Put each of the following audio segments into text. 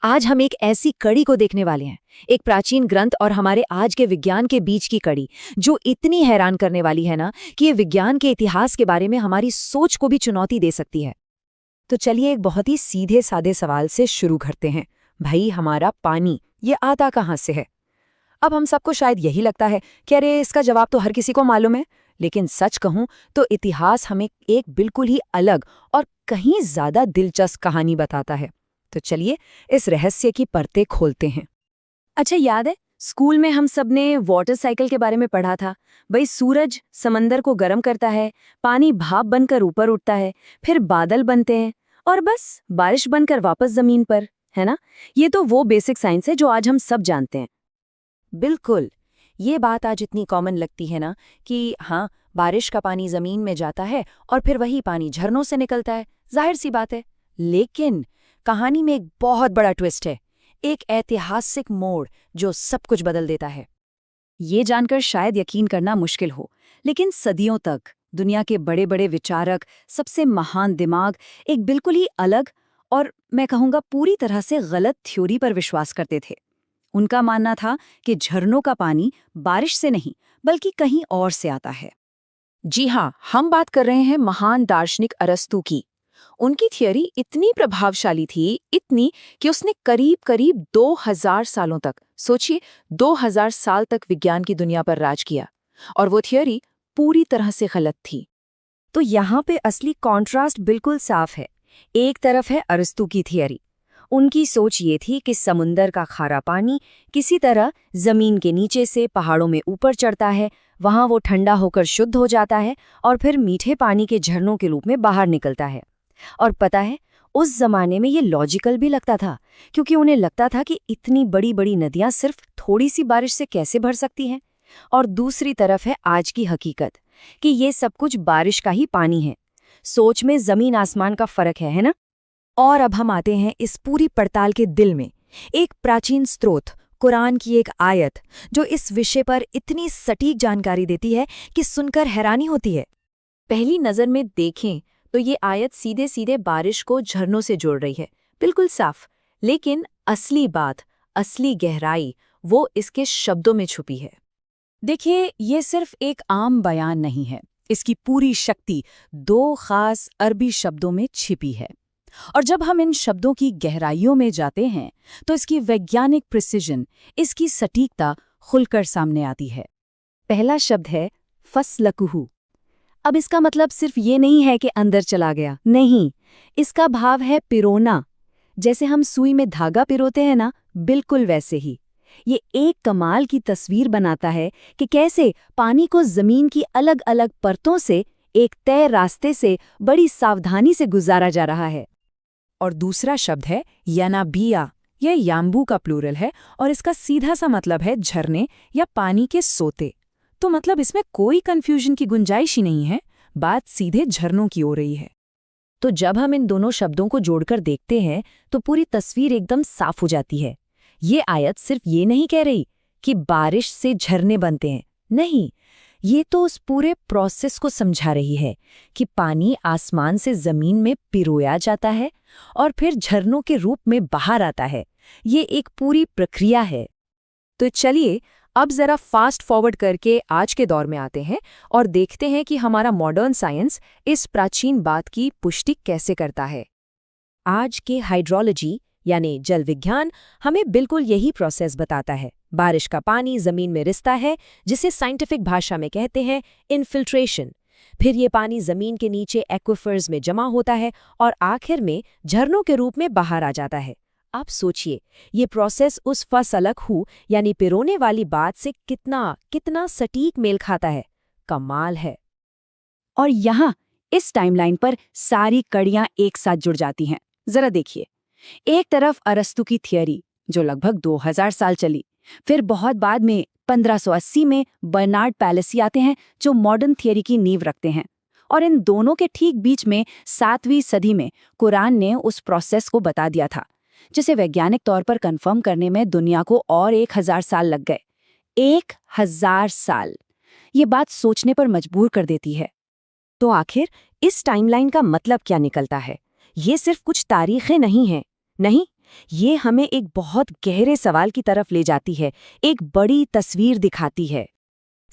आज हम एक ऐसी कड़ी को देखने वाले हैं, एक प्राचीन ग्रंथ और हमारे आज के विज्ञान के बीच की कड़ी, जो इतनी हैरान करने वाली है ना कि ये विज्ञान के इतिहास के बारे में हमारी सोच को भी चुनौती दे सकती है। तो चलिए एक बहुत ही सीधे सादे सवाल से शुरू करते हैं। भाई, हमारा पानी ये आता कहाँ से है? अब हम सबको शायद यही लगता है कि अरे इसका जवाब तो हर किसी को मालूम है, लेकिन सच कहूं तो इतिहास हमें एक बिल्कुल ही अलग और कहीं ज्यादा दिलचस्प कहानी बताता है। तो चलिए इस रहस्य की परतें खोलते हैं। अच्छा, याद है स्कूल में हम सबने वाटर साइकिल के बारे में पढ़ा था। भाई, सूरज समंदर को गर्म करता है, पानी भाप बनकर ऊपर उठता है, फिर बादल बनते हैं और बस बारिश बनकर वापस जमीन पर, है ना? ये तो वो बेसिक साइंस है जो आज हम सब जानते हैं। बिल्कुल, ये बात आज इतनी कॉमन लगती है ना कि हाँ, बारिश का पानी जमीन में जाता है और फिर वही पानी झरनों से निकलता है, जाहिर सी बात है। लेकिन कहानी में एक बहुत बड़ा ट्विस्ट है, एक ऐतिहासिक मोड़ जो सब कुछ बदल देता है। ये जानकर शायद यकीन करना मुश्किल हो, लेकिन सदियों तक दुनिया के बड़े बड़े विचारक, सबसे महान दिमाग एक बिल्कुल ही अलग और मैं कहूँगा पूरी तरह से गलत थ्योरी पर विश्वास करते थे। उनका मानना था कि झरनों का पानी बारिश से नहीं बल्कि कहीं और से आता है। जी हाँ, हम बात कर रहे हैं महान दार्शनिक अरस्तू की। उनकी थियरी इतनी प्रभावशाली थी, इतनी कि उसने करीब करीब 2000 सालों तक, सोचिए 2000 साल तक विज्ञान की दुनिया पर राज किया, और वो थियरी पूरी तरह से गलत थी। तो यहाँ पे असली कॉन्ट्रास्ट बिल्कुल साफ है। एक तरफ है अरस्तू की थियरी। उनकी सोच ये थी कि समुंदर का खारा पानी किसी तरह जमीन के नीचे से पहाड़ों में ऊपर चढ़ता है, वहां वो ठंडा होकर शुद्ध हो जाता है और फिर मीठे पानी के झरनों के रूप में बाहर निकलता है। और पता है, उस जमाने में ये लॉजिकल भी लगता था, क्योंकि उन्हें लगता था कि इतनी बड़ी बड़ी नदियां सिर्फ थोड़ी सी बारिश से कैसे भर सकती हैं। और दूसरी तरफ है आज की हकीकत कि ये सब कुछ बारिश का ही पानी है। सोच में जमीन आसमान का फर्क है ना? और अब हम आते हैं इस पूरी पड़ताल के दिल में, एक प्राचीन स्रोत, कुरान की एक आयत जो इस विषय पर इतनी सटीक जानकारी देती है कि सुनकर हैरानी होती है। पहली नज़र में देखें तो ये आयत सीधे सीधे बारिश को झरनों से जोड़ रही है, बिल्कुल साफ। लेकिन असली बात, असली गहराई वो इसके शब्दों में छुपी है। देखिए, ये सिर्फ एक आम बयान नहीं है, इसकी पूरी शक्ति दो खास अरबी शब्दों में छिपी है। और जब हम इन शब्दों की गहराइयों में जाते हैं तो इसकी वैज्ञानिक प्रिसिजन, इसकी सटीकता खुलकर सामने आती है। पहला शब्द है फसलकुहु। अब इसका मतलब सिर्फ ये नहीं है कि अंदर चला गया, नहीं, इसका भाव है पिरोना। जैसे हम सुई में धागा पिरोते हैं ना, बिल्कुल वैसे ही। ये एक कमाल की तस्वीर बनाता है कि कैसे पानी को जमीन की अलग अलग परतों से एक तय रास्ते से बड़ी सावधानी से गुजारा जा रहा है। और दूसरा शब्द है यानाबिया। यह याम्बू का प्लूरल है और इसका सीधा सा मतलब है झरने या पानी के सोते। तो मतलब इसमें कोई कंफ्यूजन की गुंजाइश ही नहीं है, बात सीधे झरनों की हो रही है। तो जब हम इन दोनों शब्दों को जोड़कर देखते हैं तो पूरी तस्वीर एकदम साफ हो जाती है। ये आयत सिर्फ ये नहीं कह रही कि बारिश से झरने बनते हैं, नहीं, ये तो उस पूरे प्रोसेस को समझा रही है कि पानी आसमान से जमीन में पिरोया जाता है और फिर झरनों के रूप में बाहर आता है। ये एक पूरी प्रक्रिया है। तो चलिए अब जरा फास्ट फॉरवर्ड करके आज के दौर में आते हैं और देखते हैं कि हमारा मॉडर्न साइंस इस प्राचीन बात की पुष्टि कैसे करता है। आज के हाइड्रोलॉजी यानी जल विज्ञान हमें बिल्कुल यही प्रोसेस बताता है। बारिश का पानी जमीन में रिसता है, जिसे साइंटिफिक भाषा में कहते हैं इन्फिल्ट्रेशन। फिर ये पानी जमीन के नीचे एक्विफर्स में जमा होता है और आखिर में झरनों के रूप में बाहर आ जाता है। आप सोचिए, ये प्रोसेस उस फसलकुहु यानी पिरोने वाली बात से कितना कितना सटीक मेल खाता है। कमाल है। और यहाँ इस टाइमलाइन पर सारी कड़ियां एक साथ जुड़ जाती हैं। जरा देखिए, एक तरफ अरस्तू की थियरी जो लगभग 2000 साल चली, फिर बहुत बाद में 1580 में बर्नार्ड पैलेसी आते हैं जो मॉडर्न थियरी की नींव रखते हैं। और इन दोनों के ठीक बीच में 7वीं सदी में कुरान ने उस प्रोसेस को बता दिया था, जिसे वैज्ञानिक तौर पर कंफर्म करने में दुनिया को और 1000 साल लग गए। 1000 साल! ये बात सोचने पर मजबूर कर देती है। तो आखिर इस टाइमलाइन का मतलब क्या निकलता है? ये सिर्फ कुछ तारीखें नहीं हैं, नहीं, ये हमें एक बहुत गहरे सवाल की तरफ ले जाती है, एक बड़ी तस्वीर दिखाती है।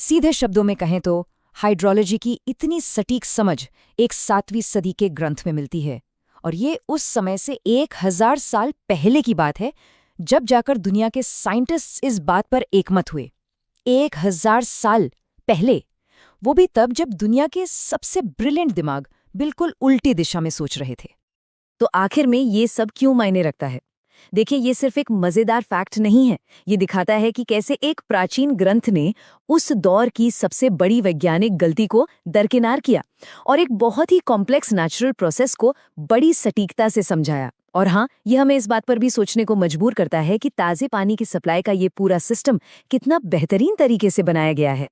सीधे शब्दों में कहें तो हाइड्रोलॉजी की इतनी सटीक समझ एक 7वीं सदी के ग्रंथ में मिलती है, और ये उस समय से 1000 साल पहले की बात है, जब जाकर दुनिया के साइंटिस्ट्स इस बात पर एकमत हुए। 1000 साल पहले, वो भी तब जब दुनिया के सबसे ब्रिलियंट दिमाग बिल्कुल उल्टी दिशा में सोच रहे थे। तो आखिर में ये सब क्यों मायने रखता है? देखिए, ये सिर्फ एक मजेदार फैक्ट नहीं है। ये दिखाता है कि कैसे एक प्राचीन ग्रंथ ने उस दौर की सबसे बड़ी वैज्ञानिक गलती को दरकिनार किया और एक बहुत ही कॉम्प्लेक्स नेचुरल प्रोसेस को बड़ी सटीकता से समझाया। और हाँ, यह हमें इस बात पर भी सोचने को मजबूर करता है कि ताज़े पानी की सप्लाई का ये पूरा सिस्टम कितना बेहतरीन तरीके से बनाया गया है।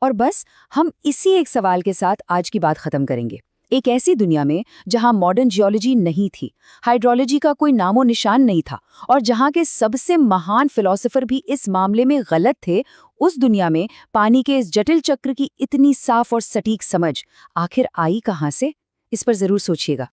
और बस हम इसी एक सवाल के साथ आज की बात खत्म करेंगे। एक ऐसी दुनिया में जहां मॉडर्न जियोलॉजी नहीं थी, हाइड्रोलॉजी का कोई नामो निशान नहीं था, और जहां के सबसे महान फिलोसोफर भी इस मामले में गलत थे, उस दुनिया में पानी के इस जटिल चक्र की इतनी साफ और सटीक समझ आखिर आई कहां से? इस पर जरूर सोचिएगा।